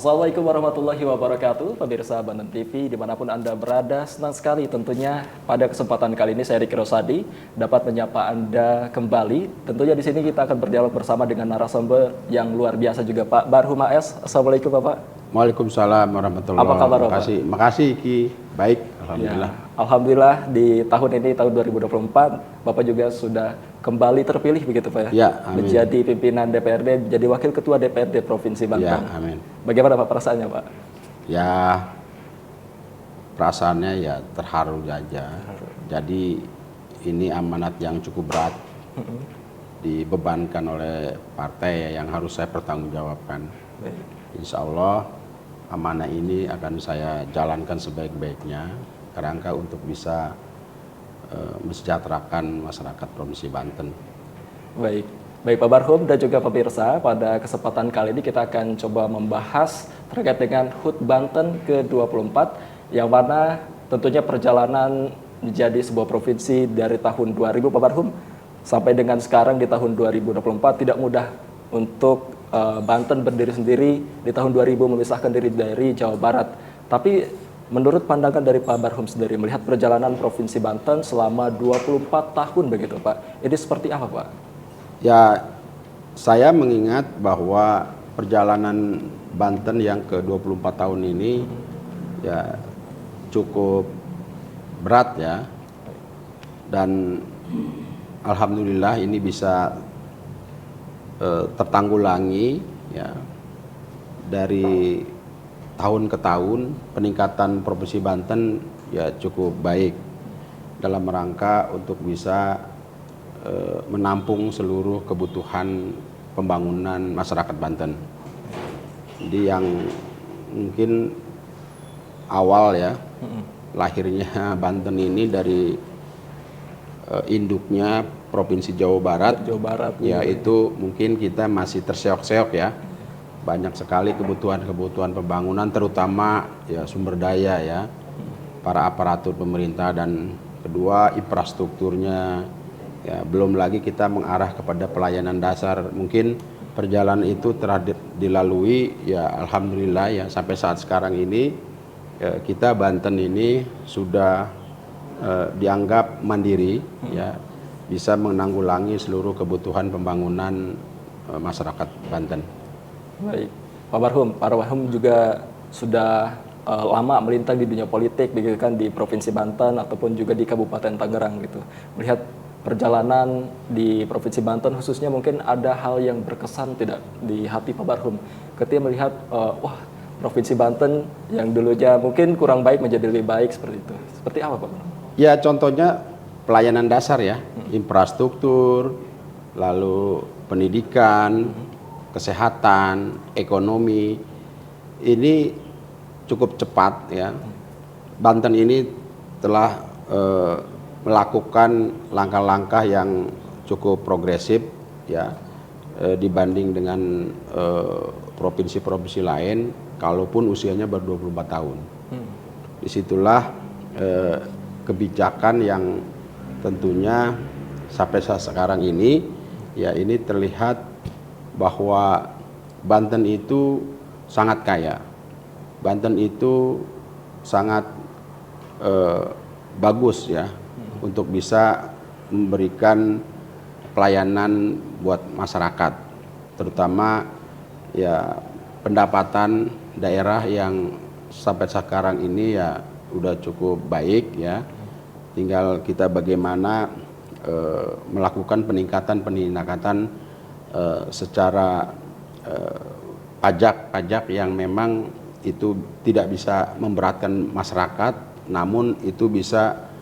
Assalamualaikum warahmatullahi wabarakatuh, pemirsa Banten TV dimanapun Anda berada. Senang sekali tentunya pada kesempatan kali ini saya Riki Rosadi dapat menyapa Anda kembali. Tentunya di sini kita akan berdialog bersama dengan narasumber yang luar biasa juga, Pak Barhum AS. Assalamualaikum Bapak. Waalaikumsalam warahmatullahi Apa kabar Bapak? Makasih Ki, baik, alhamdulillah. Ya, alhamdulillah di tahun ini, tahun 2024, Bapak juga sudah kembali terpilih begitu Pak ya? Ya, amin. Menjadi pimpinan DPRD, jadi wakil ketua DPRD Provinsi Banten. Ya, amin. Bagaimana Pak perasaannya Pak? Ya, perasaannya ya terharu saja. Jadi ini amanat yang cukup berat dibebankan oleh partai yang harus saya pertanggungjawabkan. Insya Allah amanah ini akan saya jalankan sebaik-baiknya kerangka untuk bisa mensejahterakan masyarakat Provinsi Banten. Baik Pak Barhum dan juga pemirsa, pada kesempatan kali ini kita akan coba membahas terkait dengan HUT Banten ke-24 yang mana tentunya perjalanan menjadi sebuah provinsi dari tahun 2000 Pak Barhum sampai dengan sekarang di tahun 2024 tidak mudah untuk Banten berdiri sendiri di tahun 2000 memisahkan diri dari Jawa Barat. Tapi menurut pandangan dari Pak Barhum sendiri melihat perjalanan Provinsi Banten selama 24 tahun begitu Pak, ini seperti apa Pak? Ya, saya mengingat bahwa perjalanan Banten yang ke-24 tahun ini ya cukup berat ya. Dan alhamdulillah ini bisa tertanggulangi ya. Dari tahun ke tahun peningkatan Provinsi Banten ya cukup baik dalam rangka untuk bisa menampung seluruh kebutuhan pembangunan masyarakat Banten. Jadi yang mungkin awal ya lahirnya Banten ini dari induknya Provinsi Jawa Barat, yaitu mungkin kita masih terseok-seok ya. Banyak sekali kebutuhan-kebutuhan pembangunan, terutama ya sumber daya ya, para aparatur pemerintah, dan kedua infrastrukturnya ya, belum lagi kita mengarah kepada pelayanan dasar. Mungkin perjalanan itu telah dilalui ya, alhamdulillah ya, sampai saat sekarang ini ya, kita Banten ini sudah dianggap mandiri ya, bisa menanggulangi seluruh kebutuhan pembangunan masyarakat Banten. Baik, Pak Barhum juga sudah lama melintang di dunia politik, begitu kan, di Provinsi Banten ataupun juga di Kabupaten Tangerang gitu. Melihat perjalanan di Provinsi Banten khususnya, mungkin ada hal yang berkesan tidak di hati Pak Barhum ketika melihat wah, Provinsi Banten yang dulunya mungkin kurang baik menjadi lebih baik seperti itu. Seperti apa Pak Barhum? Ya, contohnya pelayanan dasar ya, infrastruktur, lalu pendidikan, kesehatan, ekonomi, ini cukup cepat ya. Banten ini telah melakukan langkah-langkah yang cukup progresif ya, dibanding dengan provinsi-provinsi lain, kalaupun usianya baru 24 tahun. Disitulah kebijakan yang tentunya sampai saat sekarang ini ya, ini terlihat bahwa Banten itu sangat kaya. Banten itu sangat bagus ya, untuk bisa memberikan pelayanan buat masyarakat, terutama ya pendapatan daerah yang sampai sekarang ini ya udah cukup baik ya. Tinggal kita bagaimana melakukan peningkatan secara pajak yang memang itu tidak bisa memberatkan masyarakat, namun itu bisa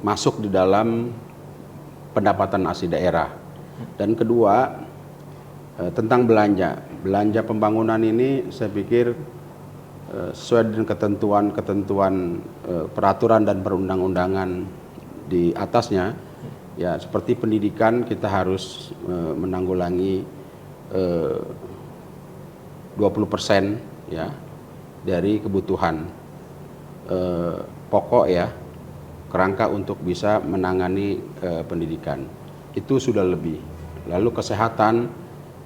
masuk di dalam pendapatan asli daerah. Dan kedua, tentang belanja pembangunan ini saya pikir sesuai dengan ketentuan peraturan dan perundang-undangan di atasnya ya, seperti pendidikan kita harus menanggulangi 20% ya dari kebutuhan pokok ya, kerangka untuk bisa menangani pendidikan itu sudah lebih. Lalu kesehatan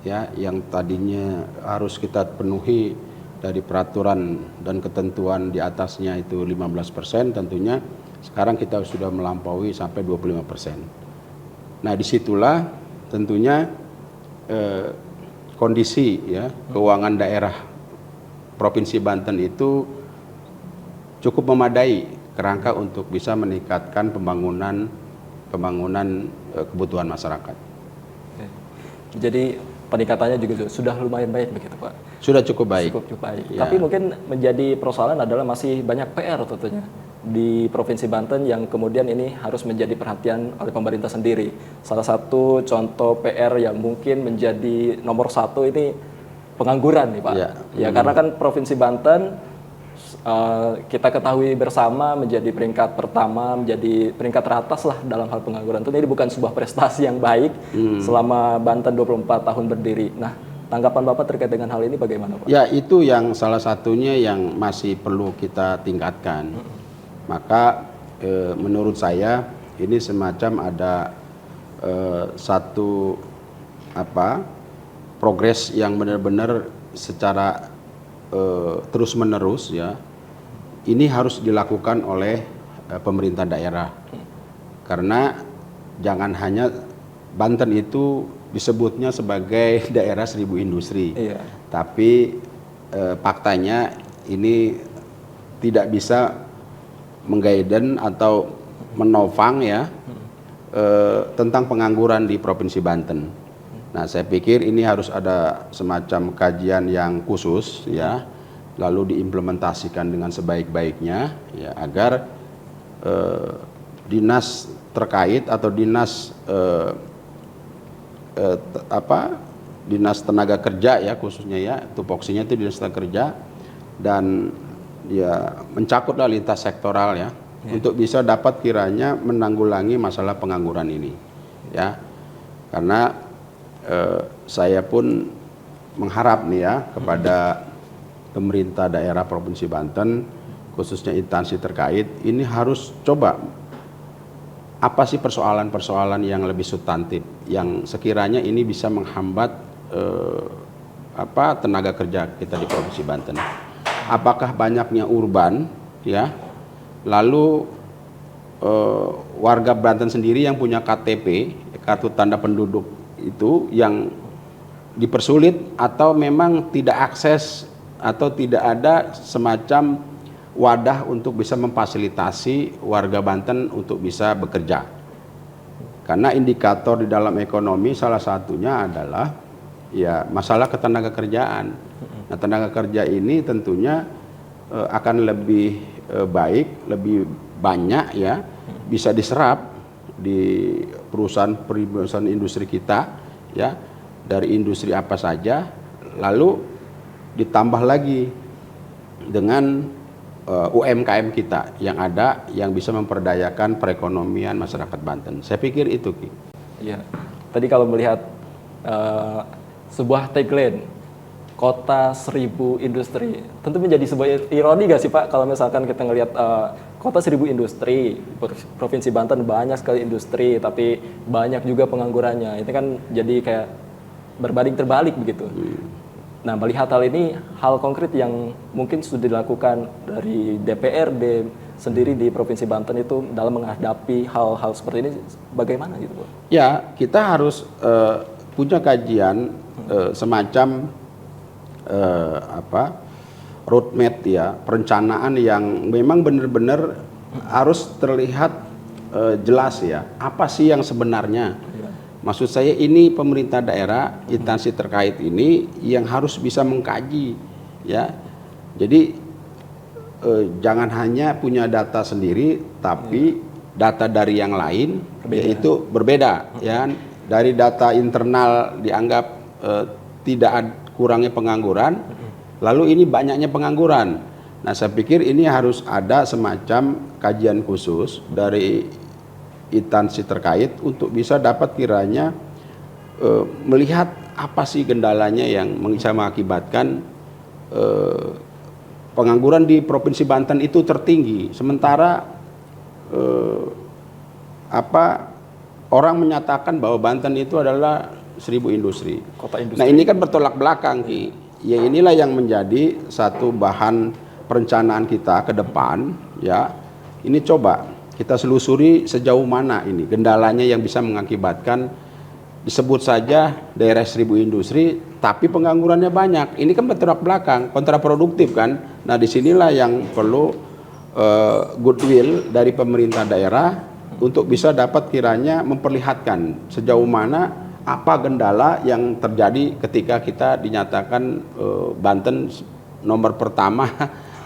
ya yang tadinya harus kita penuhi dari peraturan dan ketentuan di atasnya itu 15%, tentunya sekarang kita sudah melampaui sampai 25%. Nah, disitulah tentunya kondisi ya keuangan daerah Provinsi Banten itu cukup memadai kerangka untuk bisa meningkatkan pembangunan kebutuhan masyarakat. Jadi peningkatannya juga sudah lumayan baik begitu Pak? Sudah cukup baik. Cukup baik. Ya. Tapi mungkin menjadi persoalan adalah masih banyak PR tentunya di Provinsi Banten yang kemudian ini harus menjadi perhatian oleh pemerintah sendiri. Salah satu contoh PR yang mungkin menjadi nomor satu ini pengangguran nih Pak. Ya karena kan Provinsi Banten kita ketahui bersama menjadi peringkat pertama, menjadi peringkat teratas lah dalam hal pengangguran. Tentu ini bukan sebuah prestasi yang baik selama Banten 24 tahun berdiri. Nah, tanggapan Bapak terkait dengan hal ini bagaimana Pak? Ya, itu yang salah satunya yang masih perlu kita tingkatkan. Maka menurut saya ini semacam ada satu progres yang benar-benar secara terus-menerus ya. Ini harus dilakukan oleh pemerintah daerah. Karena jangan hanya Banten itu disebutnya sebagai daerah 1000 industri. Iya. Tapi faktanya ini tidak bisa menggaiden atau menopang ya tentang pengangguran di Provinsi Banten. Nah, saya pikir ini harus ada semacam kajian yang khusus ya, lalu diimplementasikan dengan sebaik-baiknya ya, agar dinas terkait atau dinas dinas tenaga kerja ya khususnya ya, tupoksinya itu dinas tenaga kerja, dan ya mencakuplah lintas sektoral ya, untuk bisa dapat kiranya menanggulangi masalah pengangguran ini ya. Karena saya pun mengharap nih ya kepada pemerintah daerah Provinsi Banten, khususnya instansi terkait, ini harus coba apa sih persoalan-persoalan yang lebih substantif yang sekiranya ini bisa menghambat tenaga kerja kita di Provinsi Banten. Apakah banyaknya urban ya, lalu warga Banten sendiri yang punya KTP, kartu tanda penduduk itu yang dipersulit, atau memang tidak akses atau tidak ada semacam wadah untuk bisa memfasilitasi warga Banten untuk bisa bekerja. Karena indikator di dalam ekonomi salah satunya adalah ya masalah ketenaga kerjaan. Nah, tenaga kerja ini tentunya akan lebih baik, lebih banyak ya bisa diserap di perusahaan industri kita ya, dari industri apa saja, lalu ditambah lagi dengan UMKM kita yang ada yang bisa memperdayakan perekonomian masyarakat Banten. Saya pikir itu Ki. Iya. Tadi kalau melihat sebuah tagline kota 1000 industri, tentu menjadi sebuah ironi gak sih Pak kalau misalkan kita ngelihat kota 1000 industri, Provinsi Banten banyak sekali industri tapi banyak juga penganggurannya. Itu kan jadi kayak berbanding terbalik begitu. Nah, melihat hal ini, hal konkret yang mungkin sudah dilakukan dari DPRD sendiri di Provinsi Banten itu dalam menghadapi hal-hal seperti ini bagaimana gitu Pak? Ya, kita harus punya kajian semacam roadmap ya, perencanaan yang memang benar-benar harus terlihat jelas ya, apa sih yang sebenarnya. Maksud saya ini pemerintah daerah, instansi terkait ini yang harus bisa mengkaji ya. Jadi jangan hanya punya data sendiri, tapi data dari yang lain yaitu berbeda ya. Dari data internal dianggap tidak kurangnya pengangguran, lalu ini banyaknya pengangguran. Nah, saya pikir ini harus ada semacam kajian khusus dari instansi terkait untuk bisa dapat kiranya melihat apa sih kendalanya yang bisa mengakibatkan pengangguran di Provinsi Banten itu tertinggi. Sementara orang menyatakan bahwa Banten itu adalah 1000 industri. Kota industri. Nah ini kan bertolak belakang Ki. Ya inilah yang menjadi satu bahan perencanaan kita ke depan ya. Ini coba kita selusuri sejauh mana ini kendalanya yang bisa mengakibatkan disebut saja daerah 1000 industri tapi penganggurannya banyak. Ini kan bertolak belakang, kontraproduktif kan. Nah disinilah yang perlu goodwill dari pemerintah daerah untuk bisa dapat kiranya memperlihatkan sejauh mana apa kendala yang terjadi ketika kita dinyatakan Banten nomor pertama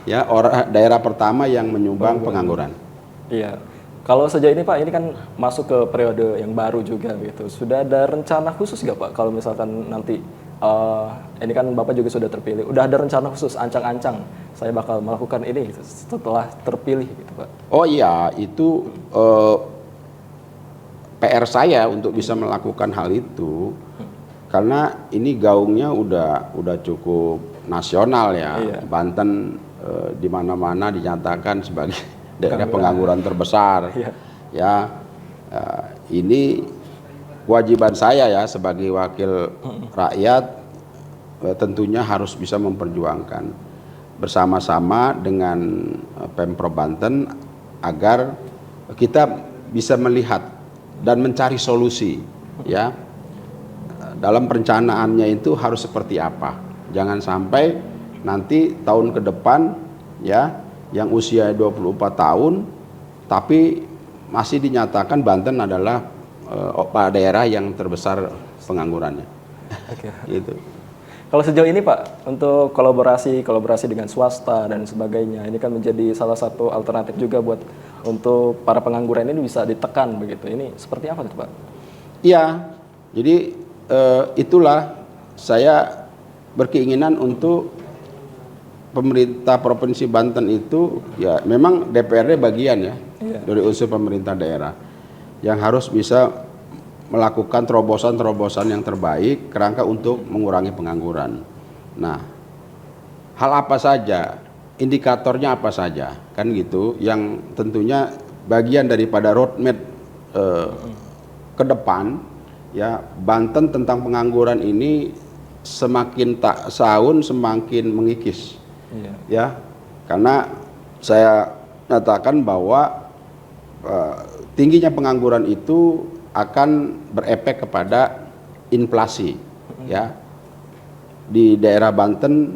ya daerah pertama yang menyumbang pengangguran. Iya. Kalau sejauh ini Pak, ini kan masuk ke periode yang baru juga gitu. Sudah ada rencana khusus nggak Pak kalau misalkan nanti ini kan Bapak juga sudah terpilih. Udah ada rencana khusus ancang-ancang saya bakal melakukan ini setelah terpilih gitu Pak. Oh iya, itu PR saya untuk bisa melakukan hal itu. Karena ini gaungnya udah cukup nasional ya. Iya. Banten di mana-mana dinyatakan sebagai daerah pengangguran terbesar. Iya. Ya, ini kewajiban saya ya sebagai wakil rakyat tentunya harus bisa memperjuangkan bersama-sama dengan Pemprov Banten agar kita bisa melihat dan mencari solusi ya. Dalam perencanaannya itu harus seperti apa. Jangan sampai nanti tahun ke depan ya yang usia 24 tahun tapi masih dinyatakan Banten adalah daerah yang terbesar penganggurannya. Oke. Gitu. Kalau sejauh ini Pak, untuk kolaborasi dengan swasta dan sebagainya, ini kan menjadi salah satu alternatif juga buat untuk para pengangguran ini bisa ditekan begitu. Ini seperti apa tuh Pak? Iya, jadi itulah saya berkeinginan untuk pemerintah Provinsi Banten itu ya memang DPRD bagian ya dari unsur pemerintah daerah yang harus bisa melakukan terobosan-terobosan yang terbaik kerangka untuk mengurangi pengangguran. Nah, hal apa saja, indikatornya apa saja, kan gitu, yang tentunya bagian daripada roadmap ke depan, ya Banten tentang pengangguran ini semakin tak tahun semakin mengikis, ya, karena saya nyatakan bahwa tingginya pengangguran itu akan berefek kepada inflasi ya di daerah Banten.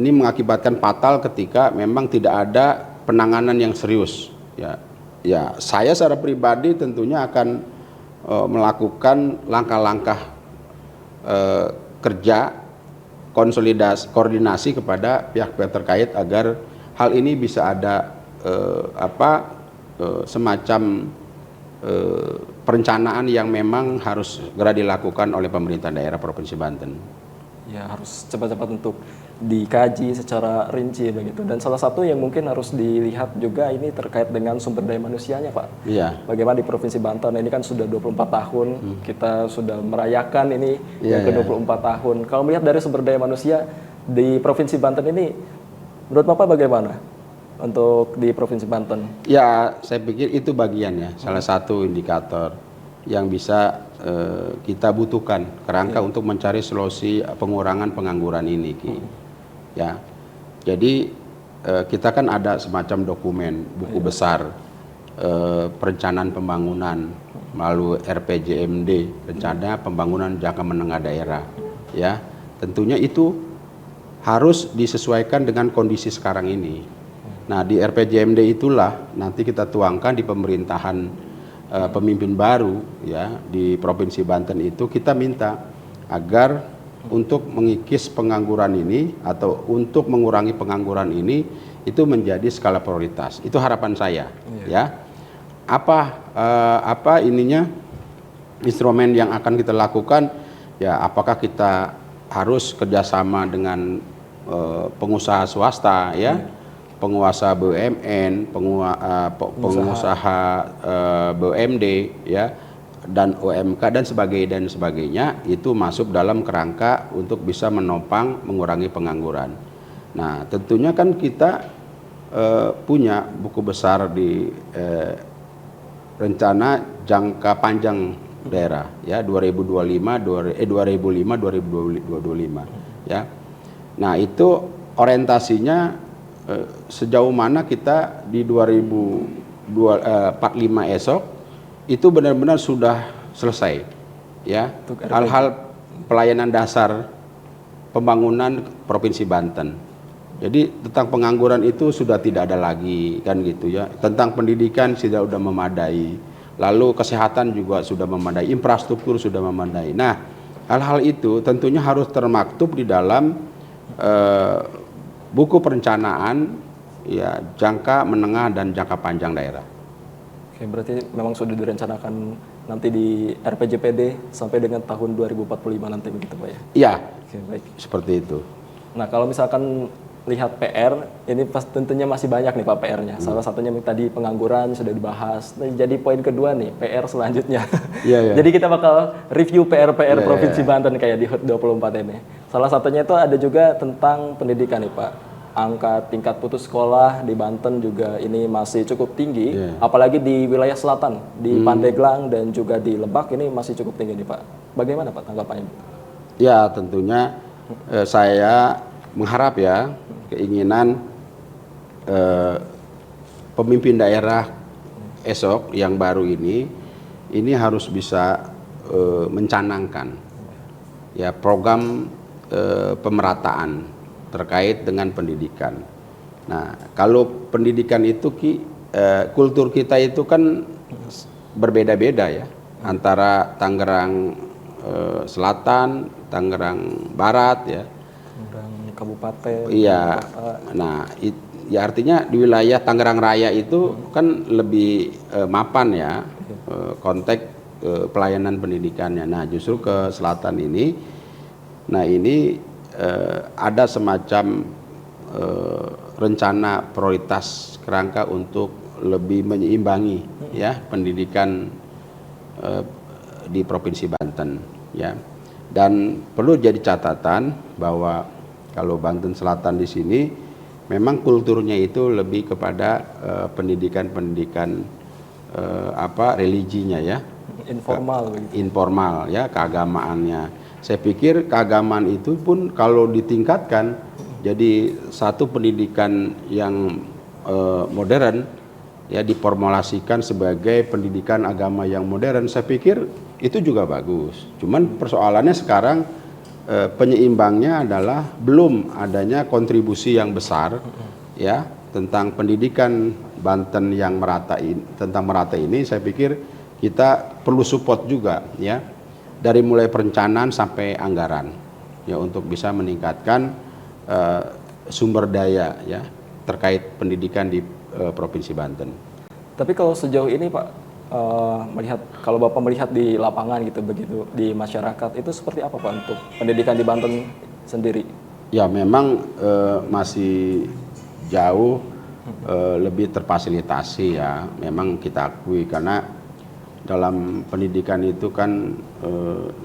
Ini mengakibatkan fatal ketika memang tidak ada penanganan yang serius ya saya secara pribadi tentunya akan melakukan langkah-langkah kerja koordinasi kepada pihak-pihak terkait agar hal ini bisa ada semacam perencanaan yang memang harus segera dilakukan oleh pemerintah daerah Provinsi Banten. Ya harus cepat-cepat untuk dikaji secara rinci begitu. Dan salah satu yang mungkin harus dilihat juga ini terkait dengan sumber daya manusianya Pak. Iya. Bagaimana di Provinsi Banten ini kan sudah 24 tahun kita sudah merayakan ini yang ke-24 tahun. Kalau melihat dari sumber daya manusia di Provinsi Banten ini menurut Bapak bagaimana? Untuk di Provinsi Banten? Ya, saya pikir itu bagiannya, salah satu indikator yang bisa kita butuhkan kerangka untuk mencari solusi pengurangan pengangguran ini, Ki. Ya, jadi kita kan ada semacam dokumen buku besar perencanaan pembangunan melalui RPJMD, rencana pembangunan jangka menengah daerah. Ya, tentunya itu harus disesuaikan dengan kondisi sekarang ini. Nah, di RPJMD itulah nanti kita tuangkan di pemerintahan pemimpin baru ya di Provinsi Banten itu kita minta agar untuk mengikis pengangguran ini atau untuk mengurangi pengangguran ini itu menjadi skala prioritas. Itu harapan saya ya. Apa ininya instrumen yang akan kita lakukan ya, apakah kita harus kerjasama dengan pengusaha swasta ya, penguasa BUMN, pengusaha BUMD ya, dan UMK dan sebagainya itu masuk dalam kerangka untuk bisa menopang mengurangi pengangguran. Nah, tentunya kan kita punya buku besar di rencana jangka panjang daerah ya 2005 ya. Nah, itu orientasinya sejauh mana kita di 2045 esok itu benar-benar sudah selesai ya hal-hal pelayanan dasar pembangunan Provinsi Banten. Jadi tentang pengangguran itu sudah tidak ada lagi kan gitu ya. Tentang pendidikan sudah memadai. Lalu kesehatan juga sudah memadai, infrastruktur sudah memadai. Nah, hal-hal itu tentunya harus termaktub di dalam buku perencanaan ya jangka menengah dan jangka panjang daerah. Oke, berarti memang sudah direncanakan nanti di RPJPD sampai dengan tahun 2045 nanti begitu Pak ya? Iya. Oke, baik. Seperti itu. Nah, kalau misalkan lihat PR, ini tentunya masih banyak nih Pak PR-nya. Salah satunya tadi pengangguran sudah dibahas. Nah, jadi poin kedua nih, PR selanjutnya. Jadi kita bakal review PR-PR Provinsi Banten kayak di HUT 24 ini. Salah satunya itu ada juga tentang pendidikan nih Pak. Angka tingkat putus sekolah di Banten juga ini masih cukup tinggi, apalagi di wilayah selatan, di Pandeglang dan juga di Lebak ini masih cukup tinggi nih Pak. Bagaimana Pak tanggapannya? Ya, tentunya saya mengharap ya keinginan pemimpin daerah esok yang baru ini harus bisa mencanangkan ya program pemerataan terkait dengan pendidikan. Nah, kalau pendidikan itu kultur kita itu kan berbeda-beda ya antara Tangerang Selatan, Tangerang Barat ya. Kabupaten. Iya. Nah, ya artinya di wilayah Tangerang Raya itu kan lebih mapan ya konteks pelayanan pendidikannya. Nah, justru ke selatan ini, nah ini ada semacam rencana prioritas kerangka untuk lebih menyeimbangi ya pendidikan di Provinsi Banten ya. Dan perlu jadi catatan bahwa kalau Banten Selatan di sini memang kulturnya itu lebih kepada pendidikan religinya ya, informal ya, keagamaannya. Saya pikir keagamaan itu pun kalau ditingkatkan jadi satu pendidikan yang modern ya, diformulasikan sebagai pendidikan agama yang modern, saya pikir itu juga bagus. Cuman persoalannya sekarang penyeimbangnya adalah belum adanya kontribusi yang besar ya tentang pendidikan Banten yang merata ini. Saya pikir kita perlu support juga ya dari mulai perencanaan sampai anggaran ya untuk bisa meningkatkan sumber daya ya terkait pendidikan di Provinsi Banten. Tapi kalau sejauh ini Pak kalau Bapak melihat di lapangan gitu begitu di masyarakat itu seperti apa Pak untuk pendidikan di Banten sendiri? Ya memang masih jauh lebih terfasilitasi ya, memang kita akui karena dalam pendidikan itu kan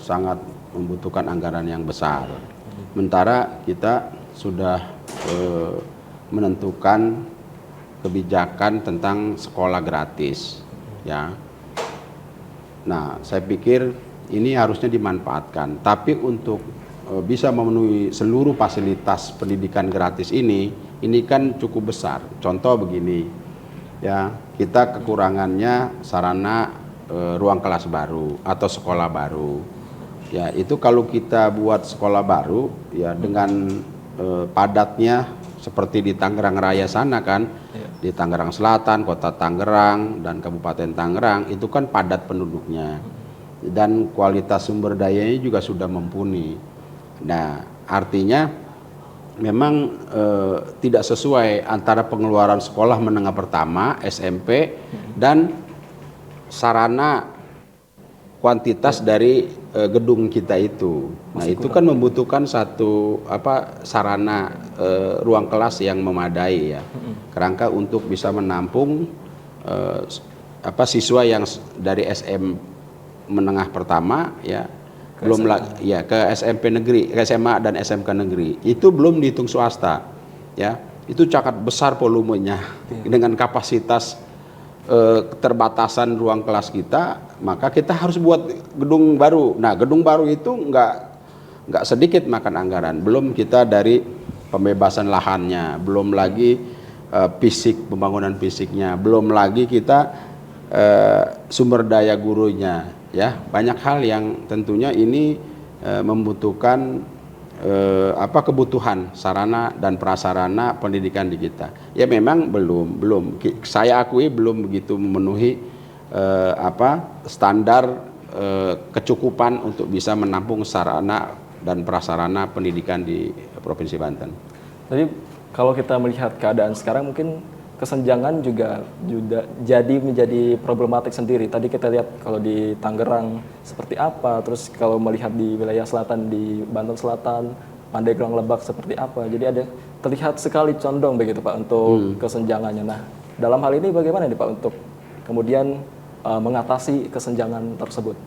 sangat membutuhkan anggaran yang besar. Sementara kita sudah menentukan kebijakan tentang sekolah gratis ya. Nah, saya pikir ini harusnya dimanfaatkan. Tapi untuk bisa memenuhi seluruh fasilitas pendidikan gratis ini kan cukup besar. Contoh begini, ya kita kekurangannya sarana ruang kelas baru atau sekolah baru. Ya itu kalau kita buat sekolah baru, ya dengan padatnya seperti di Tangerang Raya sana kan. Di Tangerang Selatan, Kota Tangerang, dan Kabupaten Tangerang itu kan padat penduduknya dan kualitas sumber dayanya juga sudah mumpuni. Nah, artinya memang tidak sesuai antara pengeluaran sekolah menengah pertama SMP dan sarana kuantitas dari gedung kita itu. Nah, itu kan membutuhkan satu sarana ruang kelas yang memadai ya. Kerangka untuk bisa menampung siswa yang dari SM menengah pertama ya belum ya ke SMP negeri, ke SMA dan SMK negeri. Itu belum dihitung swasta. Ya. Itu sangat besar volumenya dengan kapasitas keterbatasan ruang kelas kita, maka kita harus buat gedung baru. Nah, gedung baru itu nggak sedikit makan anggaran. Belum kita dari pembebasan lahannya, belum lagi fisik, pembangunan fisiknya, belum lagi kita sumber daya gurunya, ya. Banyak hal yang tentunya ini membutuhkan kebutuhan sarana dan prasarana pendidikan di kita. Ya memang belum saya akui belum begitu memenuhi standar kecukupan untuk bisa menampung sarana dan prasarana pendidikan di Provinsi Banten. Jadi kalau kita melihat keadaan sekarang, mungkin kesenjangan juga jadi menjadi problematik sendiri. Tadi kita lihat kalau di Tangerang seperti apa, terus kalau melihat di wilayah selatan, di Banten Selatan, Pandeglang, Lebak seperti apa. Jadi ada terlihat sekali condong begitu Pak untuk kesenjangannya. Nah, dalam hal ini bagaimana nih Pak untuk kemudian mengatasi kesenjangan tersebut?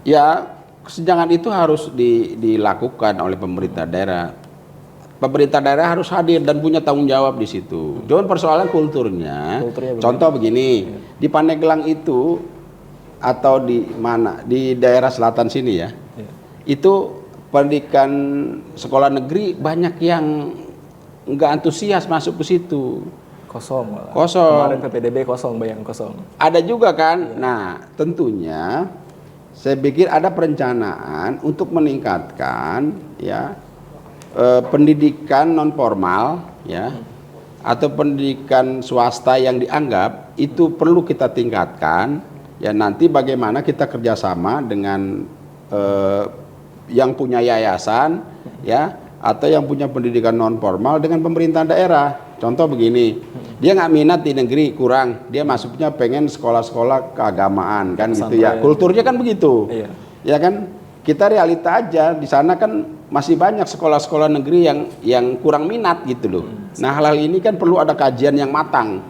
Ya, kesenjangan itu harus dilakukan oleh pemerintah daerah. Pemerintah daerah harus hadir dan punya tanggung jawab di situ. Cuman persoalan kulturnya contoh begini, di Pandeglang itu atau di mana, di daerah selatan sini ya, itu pendidikan sekolah negeri banyak yang nggak antusias masuk ke situ. Kosong malah. Kosong. Kemarin PPDB kosong, bayang kosong. Ada juga kan. Nah, tentunya saya pikir ada perencanaan untuk meningkatkan ya pendidikan non formal ya atau pendidikan swasta yang dianggap itu perlu kita tingkatkan ya. Nanti bagaimana kita kerjasama dengan yang punya yayasan ya atau yang punya pendidikan non formal dengan pemerintah daerah. Contoh begini, dia nggak minat di negeri, kurang, dia masuknya pengen sekolah-sekolah keagamaan kan gitu ya, kulturnya kan begitu ya kan. Kita realita aja di sana kan masih banyak sekolah-sekolah negeri yang kurang minat gitu loh. Nah, hal ini kan perlu ada kajian yang matang.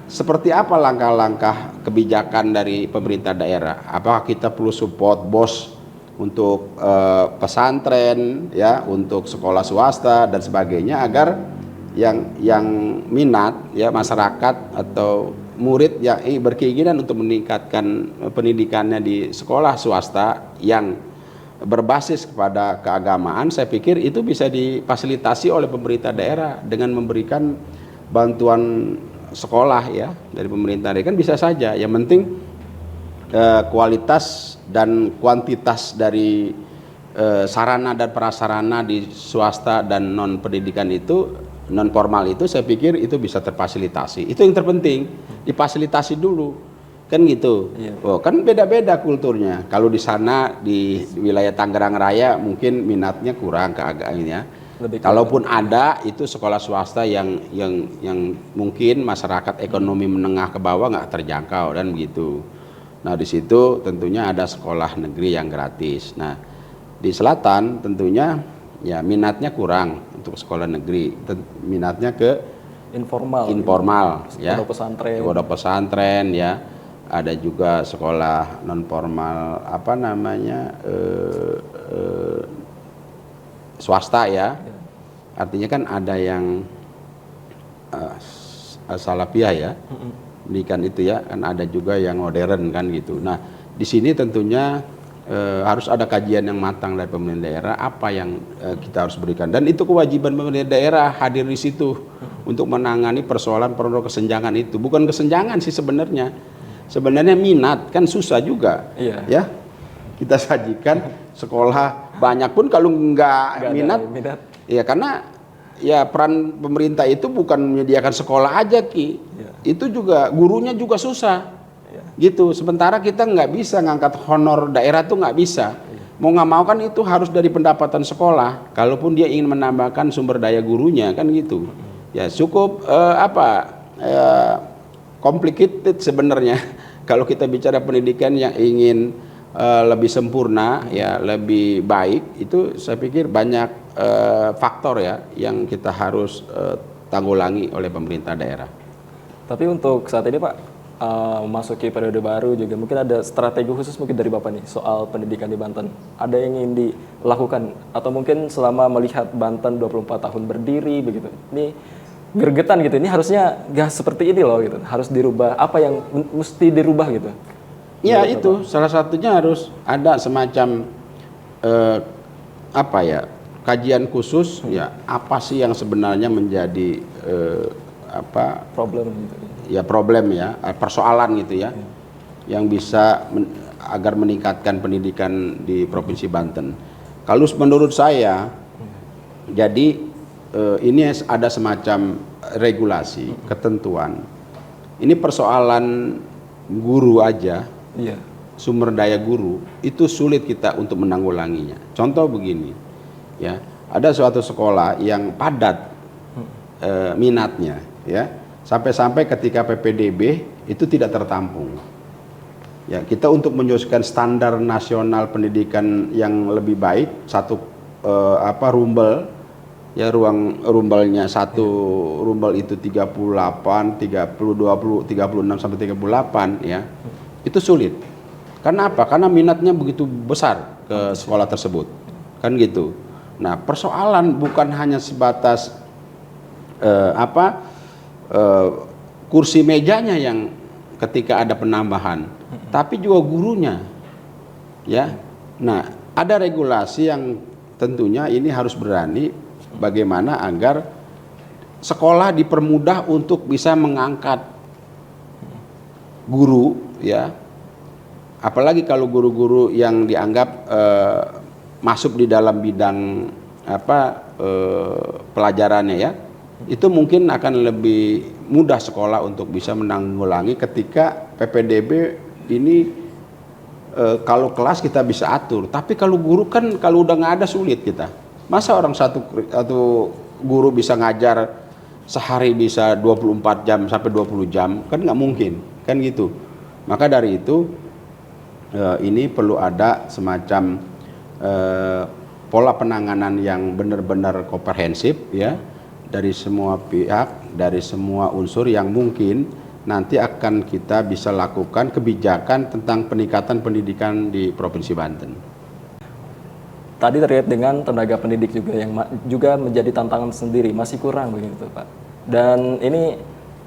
Seperti apa langkah-langkah kebijakan dari pemerintah daerah? Apakah kita perlu support BOS untuk pesantren ya, untuk sekolah swasta dan sebagainya agar yang minat ya masyarakat atau murid yang berkeinginan untuk meningkatkan pendidikannya di sekolah swasta yang berbasis kepada keagamaan, saya pikir itu bisa difasilitasi oleh pemerintah daerah dengan memberikan bantuan sekolah ya dari pemerintah daerah, kan bisa saja. Yang penting kualitas dan kuantitas dari sarana dan prasarana di swasta dan non pendidikan itu, non formal itu, saya pikir itu bisa terfasilitasi. Itu yang terpenting, difasilitasi dulu. Kan gitu. Oh, kan beda-beda kulturnya. Kalau di sana di wilayah Tangerang Raya mungkin minatnya kurang keagamannya. Kalaupun ada itu sekolah swasta yang mungkin masyarakat ekonomi menengah ke bawah nggak terjangkau dan begitu. Nah, di situ tentunya ada sekolah negeri yang gratis. Nah, di selatan tentunya ya minatnya kurang untuk sekolah negeri. Minatnya ke informal ya. Pondok pesantren ya. Ada juga sekolah non formal swasta ya. Artinya kan ada yang salafiyah ya, pendidikan itu ya, kan ada juga yang modern kan gitu. Nah, di sini tentunya harus ada kajian yang matang dari pemerintah daerah apa yang kita harus berikan, dan itu kewajiban pemerintah daerah hadir di situ untuk menangani persoalan kesenjangan itu. Bukan kesenjangan sih sebenarnya minat kan susah juga ya. Kita sajikan sekolah banyak pun kalau nggak minat ya, karena ya peran pemerintah itu bukan menyediakan sekolah aja itu juga gurunya juga susah gitu. Sementara kita nggak bisa ngangkat honor daerah tuh nggak bisa. Mau nggak mau kan itu harus dari pendapatan sekolah, kalaupun dia ingin menambahkan sumber daya gurunya kan gitu ya. Cukup complicated sebenarnya kalau kita bicara pendidikan yang ingin lebih sempurna ya, lebih baik, itu saya pikir banyak faktor ya yang kita harus tanggulangi oleh pemerintah daerah. Tapi untuk saat ini Pak, memasuki periode baru juga mungkin ada strategi khusus mungkin dari Bapak nih soal pendidikan di Banten. Ada yang ingin dilakukan atau mungkin selama melihat Banten 24 tahun berdiri begitu. Ini gregetan gitu. Ini harusnya nggak seperti ini loh gitu. Harus dirubah. Apa yang mesti dirubah gitu? Ya itu salah satunya harus ada semacam apa ya, kajian khusus ya, apa sih yang sebenarnya menjadi problem gitu. Ya problem ya, persoalan gitu ya, yang bisa agar meningkatkan pendidikan di Provinsi Banten. Kalau menurut saya, jadi ini ada semacam regulasi, ketentuan. Ini persoalan guru aja, sumber daya guru itu sulit kita untuk menanggulanginya. Contoh begini, ya, ada suatu sekolah yang padat minatnya, ya, sampai-sampai ketika PPDB itu tidak tertampung. Ya, kita untuk menyusun standar nasional pendidikan yang lebih baik, satu rumbel, ya, ruang rumbelnya satu rumbel itu 38, 30, 20, 36 sampai 38, ya. Itu sulit. Karena apa? Karena minatnya begitu besar ke sekolah tersebut. Kan gitu. Nah, persoalan bukan hanya sebatas kursi mejanya yang ketika ada penambahan, tapi juga gurunya, ya. Nah, ada regulasi yang tentunya ini harus berani bagaimana agar sekolah dipermudah untuk bisa mengangkat guru, ya. Apalagi kalau guru-guru yang dianggap masuk di dalam bidang pelajarannya, ya. Itu mungkin akan lebih mudah sekolah untuk bisa menanggulangi ketika PPDB ini kalau kelas kita bisa atur. Tapi kalau guru kan kalau udah nggak ada sulit kita. Masa orang satu guru bisa ngajar sehari bisa 24 jam sampai 20 jam, kan nggak mungkin, kan gitu. Maka dari itu ini perlu ada semacam pola penanganan yang benar-benar komprehensif, ya, dari semua pihak, dari semua unsur yang mungkin nanti akan kita bisa lakukan kebijakan tentang peningkatan pendidikan di Provinsi Banten. Tadi terkait dengan tenaga pendidik juga yang juga menjadi tantangan sendiri, masih kurang begitu Pak. Dan ini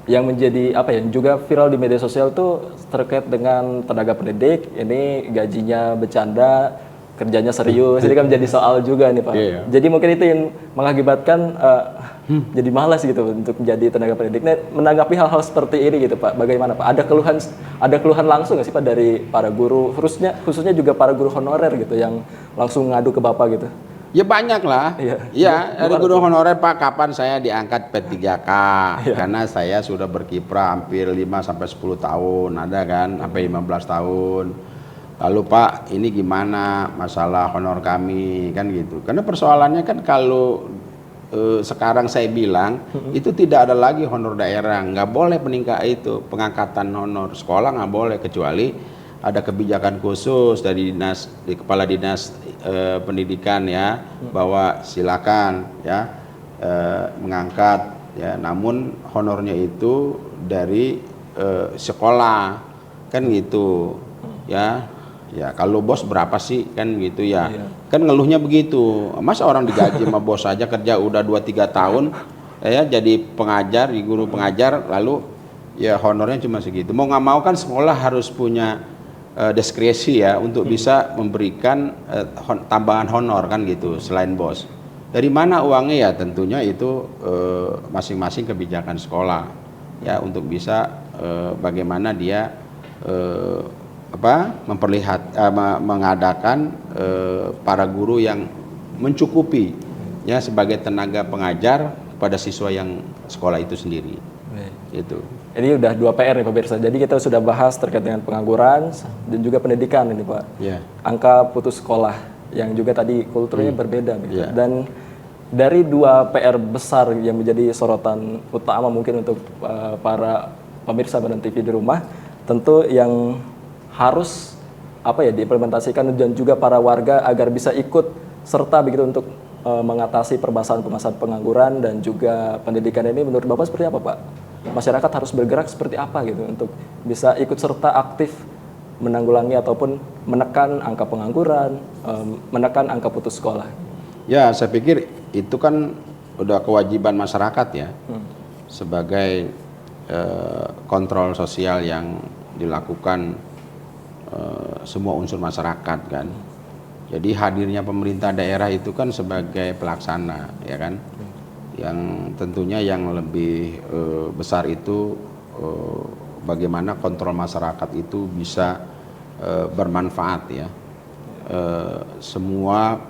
yang menjadi juga viral di media sosial tuh terkait dengan tenaga pendidik, ini gajinya bercanda, kerjanya serius. Jadi kan menjadi soal juga nih Pak. Jadi mungkin itu yang mengakibatkan jadi malas gitu untuk menjadi tenaga pendidik. Nah, menanggapi hal-hal seperti ini gitu Pak, bagaimana Pak? Ada keluhan langsung nggak sih Pak dari para guru, khususnya juga para guru honorer gitu yang langsung ngadu ke Bapak gitu? Ya banyak lah. Ya, ada guru honorer, Pak, kapan saya diangkat P3K? Karena saya sudah berkiprah hampir 5-10 tahun, ada kan, sampai 15 tahun. Lalu Pak, ini gimana masalah honor kami, kan gitu. Karena persoalannya kan kalau sekarang saya bilang itu tidak ada lagi honor daerah, nggak boleh pengangkatan honor sekolah, nggak boleh, kecuali ada kebijakan khusus dari kepala dinas pendidikan, ya, bahwa silakan, ya, mengangkat, ya, namun honornya itu dari sekolah, kan gitu, ya. Ya, kalau bos berapa sih, kan gitu, ya. Kan ngeluhnya begitu. Masa orang digaji sama bos aja kerja udah 2-3 tahun, ya, jadi pengajar, di guru pengajar, lalu ya honornya cuma segitu. Mau nggak mau kan sekolah harus punya diskresi, ya, untuk bisa memberikan tambahan honor, kan gitu, selain bos. Dari mana uangnya? Ya tentunya itu masing-masing kebijakan sekolah, ya, untuk bisa bagaimana dia mengadakan para guru yang mencukupi, ya, sebagai tenaga pengajar pada siswa yang sekolah itu sendiri. Itu. Ini udah 2 PR nih pemirsa. Jadi kita sudah bahas terkait dengan pengangguran dan juga pendidikan ini Pak. Angka putus sekolah yang juga tadi kulturnya berbeda gitu. Dan dari 2 PR besar yang menjadi sorotan utama mungkin untuk para pemirsa Banten TV di rumah, tentu yang harus diimplementasikan dan juga para warga agar bisa ikut serta begitu untuk mengatasi permasalahan pengangguran dan juga pendidikan ini. Menurut Bapak seperti apa Pak? Masyarakat harus bergerak seperti apa gitu untuk bisa ikut serta aktif menanggulangi ataupun menekan angka pengangguran, menekan angka putus sekolah? Ya, saya pikir itu kan udah kewajiban masyarakat, ya. sebagai kontrol sosial yang dilakukan semua unsur masyarakat kan. Jadi hadirnya pemerintah daerah itu kan sebagai pelaksana ya kan, yang tentunya yang lebih besar itu bagaimana kontrol masyarakat itu bisa bermanfaat ya. Semua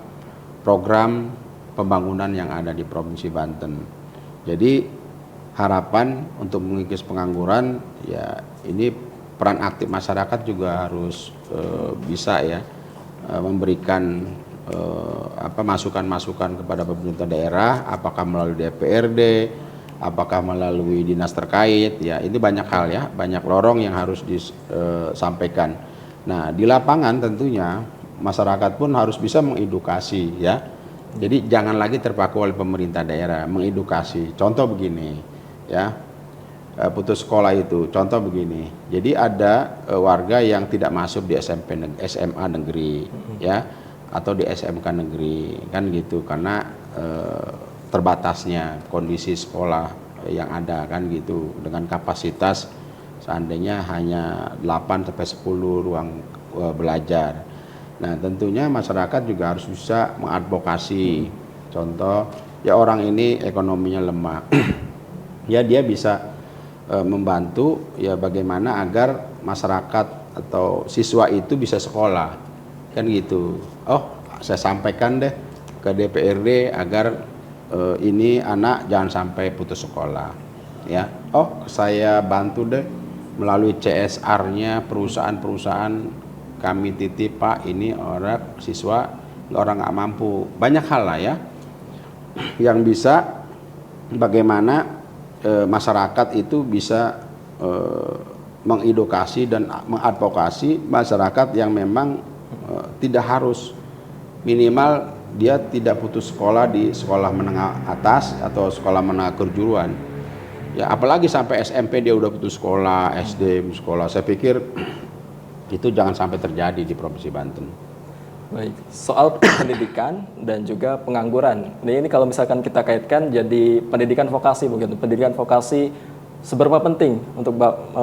program pembangunan yang ada di Provinsi Banten. Jadi harapan untuk mengikis pengangguran ya, ini peran aktif masyarakat juga harus bisa ya memberikan masukan-masukan kepada pemerintah daerah, apakah melalui DPRD, apakah melalui dinas terkait ya. Ini banyak hal ya, banyak lorong yang harus disampaikan. Nah, di lapangan tentunya masyarakat pun harus bisa mengedukasi ya. Jadi jangan lagi terpaku oleh pemerintah daerah, mengedukasi. Contoh begini ya, putus sekolah itu, contoh begini. Jadi ada warga yang tidak masuk di SMA negeri ya, atau di SMK negeri kan gitu, karena terbatasnya kondisi sekolah yang ada kan gitu, dengan kapasitas seandainya hanya 8 sampai 10 ruang belajar. Nah, tentunya masyarakat juga harus bisa mengadvokasi. Contoh, ya orang ini ekonominya lemah. Ya dia bisa membantu ya bagaimana agar masyarakat atau siswa itu bisa sekolah. Kan gitu. Oh, saya sampaikan deh ke DPRD agar ini anak jangan sampai putus sekolah. Ya. Oh, saya bantu deh melalui CSR-nya perusahaan-perusahaan, kami titip Pak, ini orang siswa orang nggak mampu. Banyak hal lah ya yang bisa bagaimana masyarakat itu bisa mengedukasi dan mengadvokasi masyarakat yang memang tidak harus, minimal dia tidak putus sekolah di sekolah menengah atas atau sekolah menengah kejuruan. Ya apalagi sampai SMP dia udah putus sekolah, SD sekolah. Saya pikir itu jangan sampai terjadi di Provinsi Banten. Baik, soal pendidikan dan juga pengangguran. Ini kalau misalkan kita kaitkan jadi pendidikan vokasi begitu. Pendidikan vokasi seberapa penting untuk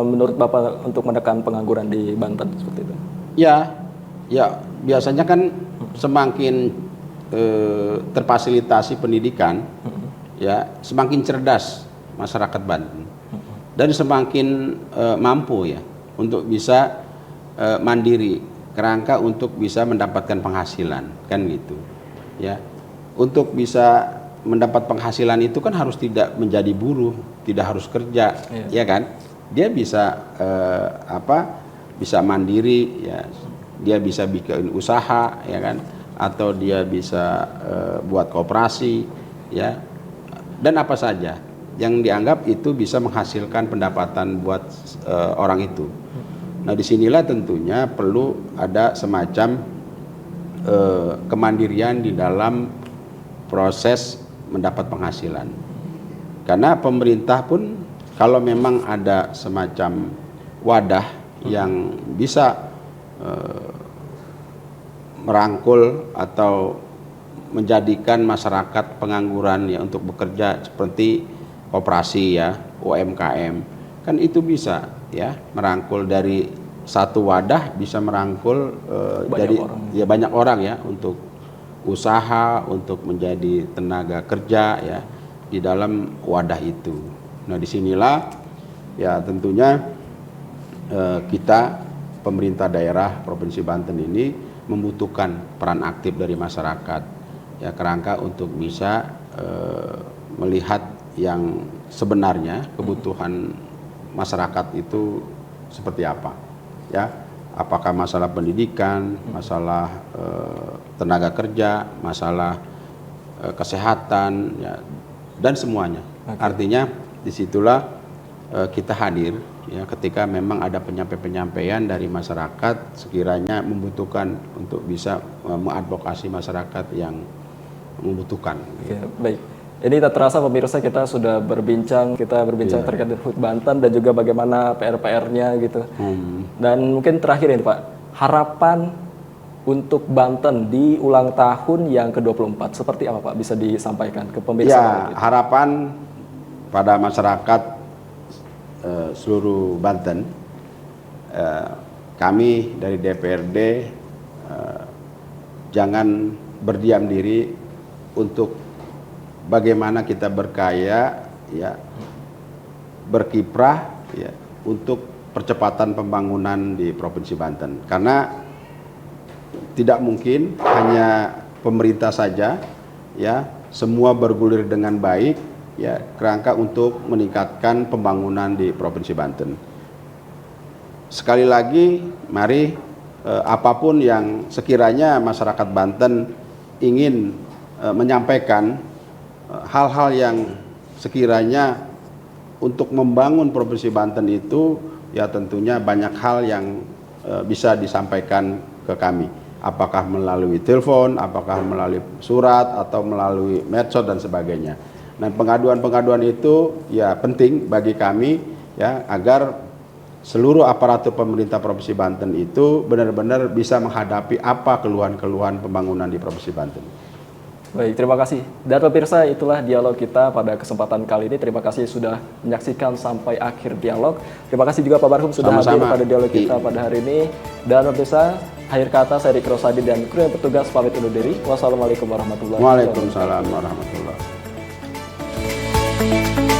menurut Bapak untuk menekan pengangguran di Banten seperti itu? Ya biasanya kan semakin terfasilitasi pendidikan, ya semakin cerdas masyarakat Banten dan semakin mampu ya untuk bisa mandiri, kerangka untuk bisa mendapatkan penghasilan kan gitu ya. Untuk bisa mendapat penghasilan itu kan harus tidak menjadi buruh, tidak harus kerja ya kan. Dia bisa bisa mandiri ya, dia bisa bikin usaha ya kan, atau dia bisa buat koperasi ya, dan apa saja yang dianggap itu bisa menghasilkan pendapatan buat orang itu. Nah, disinilah tentunya perlu ada semacam kemandirian di dalam proses mendapat penghasilan. Karena pemerintah pun kalau memang ada semacam wadah yang bisa merangkul atau menjadikan masyarakat pengangguran ya untuk bekerja seperti koperasi ya, UMKM, kan itu bisa ya merangkul dari satu wadah, bisa merangkul banyak orang ya untuk usaha, untuk menjadi tenaga kerja ya di dalam wadah itu. Nah, disinilah ya tentunya kita pemerintah daerah Provinsi Banten ini membutuhkan peran aktif dari masyarakat ya, kerangka untuk bisa melihat yang sebenarnya kebutuhan masyarakat itu seperti apa ya, apakah masalah pendidikan, masalah tenaga kerja, masalah kesehatan ya, dan semuanya. Artinya disitulah kita hadir ya ketika memang ada penyampaian dari masyarakat sekiranya membutuhkan untuk bisa mengadvokasi masyarakat yang membutuhkan. Ya, baik. Ini tak terasa pemirsa kita sudah berbincang, terkait dengan HUT Banten dan juga bagaimana PR-PR-nya gitu. Dan mungkin terakhir ini Pak, harapan untuk Banten di ulang tahun yang ke-24 seperti apa Pak? Bisa disampaikan ke pemirsa? Ya, harapan pada masyarakat seluruh Banten, kami dari DPRD jangan berdiam diri untuk bagaimana kita berkarya, ya, berkiprah, ya, untuk percepatan pembangunan di Provinsi Banten. Karena tidak mungkin hanya pemerintah saja, ya, semua bergulir dengan baik, ya, kerangka untuk meningkatkan pembangunan di Provinsi Banten. Sekali lagi, mari apapun yang sekiranya masyarakat Banten ingin menyampaikan hal-hal yang sekiranya untuk membangun Provinsi Banten itu, ya tentunya banyak hal yang bisa disampaikan ke kami. Apakah melalui telepon, apakah melalui surat, atau melalui medsos dan sebagainya. Dan pengaduan-pengaduan itu ya penting bagi kami, ya, agar seluruh aparatur pemerintah Provinsi Banten itu benar-benar bisa menghadapi apa keluhan-keluhan pembangunan di Provinsi Banten. Baik, terima kasih. Dan pemirsa, itulah dialog kita pada kesempatan kali ini. Terima kasih sudah menyaksikan sampai akhir dialog. Terima kasih juga Pak Barhum sudah hadir pada dialog kita pada hari ini. Dan pemirsa, akhir kata saya Riki Rosadi dan kru yang bertugas pamit undur diri. Wassalamualaikum warahmatullahi wabarakatuh. Waalaikumsalam warahmatullahi wabarakatuh.